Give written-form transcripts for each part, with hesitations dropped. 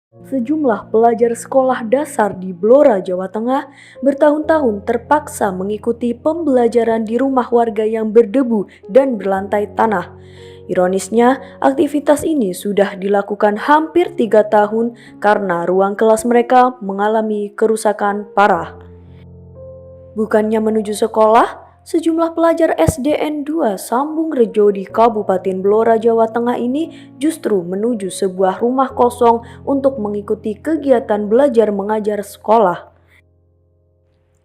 Sejumlah pelajar sekolah dasar di Blora, Jawa Tengah bertahun-tahun terpaksa mengikuti pembelajaran di rumah warga yang berdebu dan berlantai tanah. Ironisnya, aktivitas ini sudah dilakukan hampir 3 tahun karena ruang kelas mereka mengalami kerusakan parah. Bukannya menuju sekolah, sejumlah pelajar SDN 2 Sambung Rejo di Kabupaten Blora, Jawa Tengah ini justru menuju sebuah rumah kosong untuk mengikuti kegiatan belajar mengajar sekolah.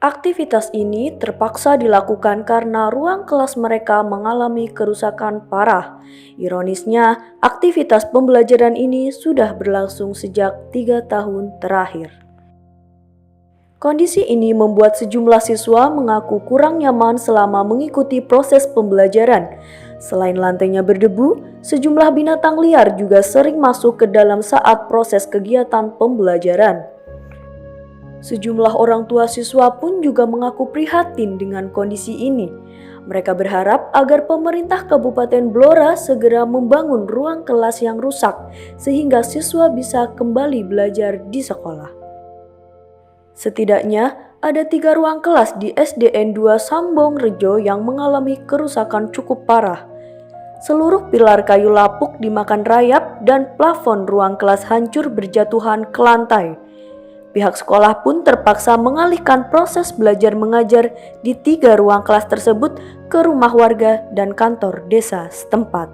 Aktivitas ini terpaksa dilakukan karena ruang kelas mereka mengalami kerusakan parah. Ironisnya, aktivitas pembelajaran ini sudah berlangsung sejak 3 tahun terakhir. Kondisi ini membuat sejumlah siswa mengaku kurang nyaman selama mengikuti proses pembelajaran. Selain lantainya berdebu, sejumlah binatang liar juga sering masuk ke dalam saat proses kegiatan pembelajaran. Sejumlah orang tua siswa pun juga mengaku prihatin dengan kondisi ini. Mereka berharap agar pemerintah Kabupaten Blora segera membangun ruang kelas yang rusak sehingga siswa bisa kembali belajar di sekolah. Setidaknya ada 3 ruang kelas di SDN 2 Sambong Rejo yang mengalami kerusakan cukup parah. Seluruh pilar kayu lapuk dimakan rayap dan plafon ruang kelas hancur berjatuhan ke lantai. Pihak sekolah pun terpaksa mengalihkan proses belajar mengajar di 3 ruang kelas tersebut ke rumah warga dan kantor desa setempat.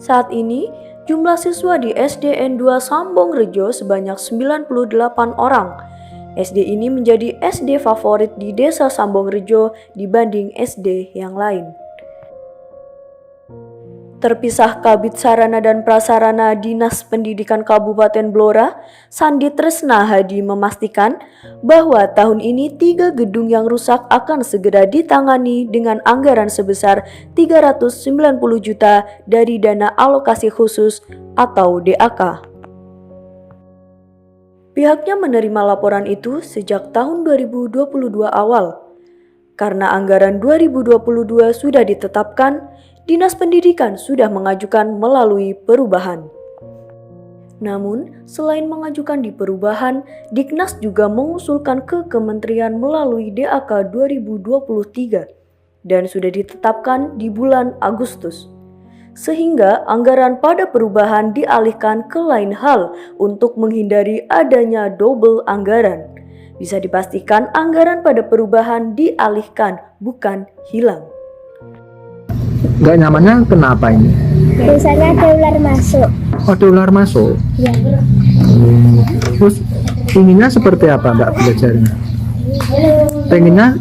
Saat ini, jumlah siswa di SDN 2 Sambong Rejo sebanyak 98 orang. SD ini menjadi SD favorit di desa Sambong Rejo dibanding SD yang lain. Terpisah Kabid Sarana dan Prasarana Dinas Pendidikan Kabupaten Blora, Sandi Tresna Hadi memastikan bahwa tahun ini 3 gedung yang rusak akan segera ditangani dengan anggaran sebesar 390 juta dari dana alokasi khusus atau DAK. Pihaknya menerima laporan itu sejak tahun 2022 awal. Karena anggaran 2022 sudah ditetapkan, Dinas Pendidikan sudah mengajukan melalui perubahan. Namun, selain mengajukan di perubahan, Diknas juga mengusulkan ke kementerian melalui DAK 2023 dan sudah ditetapkan di bulan Agustus. Sehingga anggaran pada perubahan dialihkan ke lain hal untuk menghindari adanya double anggaran. Bisa dipastikan anggaran pada perubahan dialihkan, bukan hilang. Nggak nyamannya kenapa ini? Biasanya ada ular masuk. Oh, ada ular masuk? Ya. Terus inginnya seperti apa Mbak belajarnya? Pengennya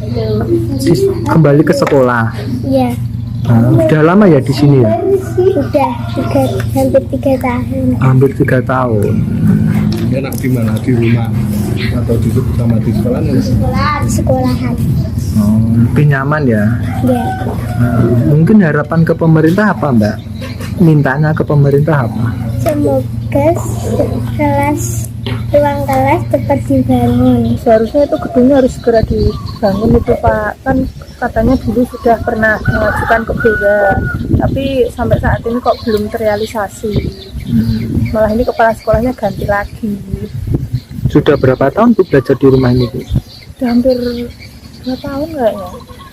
kembali ke sekolah? Ya. Udah lama ya di sini ya? Sudah hampir 3 tahun. Hampir 3 tahun. Enak di mana? Di rumah atau di sama di sekolah? Di sekolahan. Oh, lebih nyaman ya? Ya. Mungkin harapan ke pemerintah apa Mbak? Mintanya ke pemerintah apa? Semoga ruang kelas cepat dibangun. Seharusnya itu gedungnya harus segera dibangun itu Pak. Kan katanya dulu sudah pernah mengajukan ke BK, tapi sampai saat ini kok belum terrealisasi. Malah ini kepala sekolahnya ganti lagi. Sudah berapa tahun Bu belajar di rumah ini Bu? Sudah hampir 2 tahun kayaknya.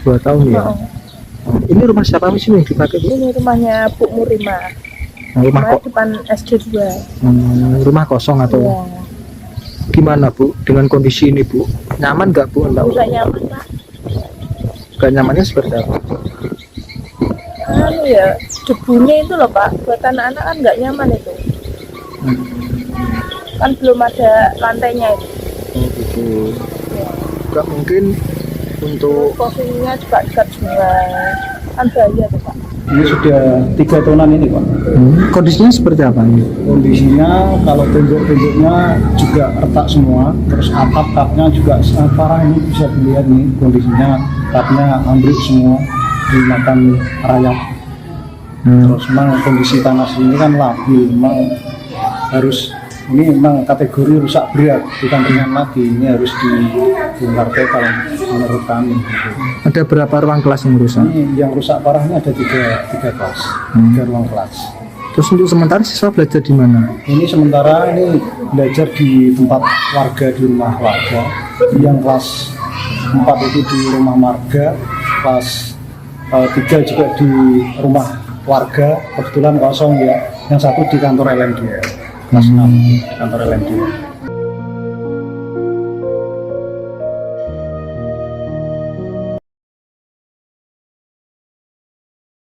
2 tahun ya? Ini rumah siapa sih yang dipakai Bu? Ini rumahnya Bu Murima. Rumah depan SD 2. Rumah kosong atau? Iya. Gimana Bu dengan kondisi ini Bu? Nyaman nggak Bu? Enggak nyaman Pak. Gak nyamannya seperti apa? Ya debunya itu loh Pak, buat anak-anak kan nggak nyaman itu. Kan belum ada lantainya itu. Oh gitu. Nggak mungkin untuk posisinya juga dekat sungai, kan bahaya tuh Pak. Ini sudah 3 tahunan ini Pak. Kondisinya seperti apa ini? Kondisinya kalau tembok-temboknya juga retak semua, terus atap-atapnya juga sangat parah. Ini bisa dilihat nih kondisinya, atapnya ambruk semua, dimakan rayap. Terus memang kondisi tanah sini kan labil, memang harus ini memang kategori rusak berat, bukan ringan lagi. Ini harus dibongkar total menurut kami. Gitu. Ada berapa ruang kelas yang rusak? Ini yang rusak parah ini ada tiga kelas, 3 ruang kelas. Terus untuk sementara siswa belajar di mana? Ini sementara ini belajar di tempat warga, di rumah warga. Yang kelas 4 itu di rumah marga, kelas 3 juga di rumah warga, kebetulan kosong ya. Yang satu di kantor LMD, kelas 6 kantor LMD.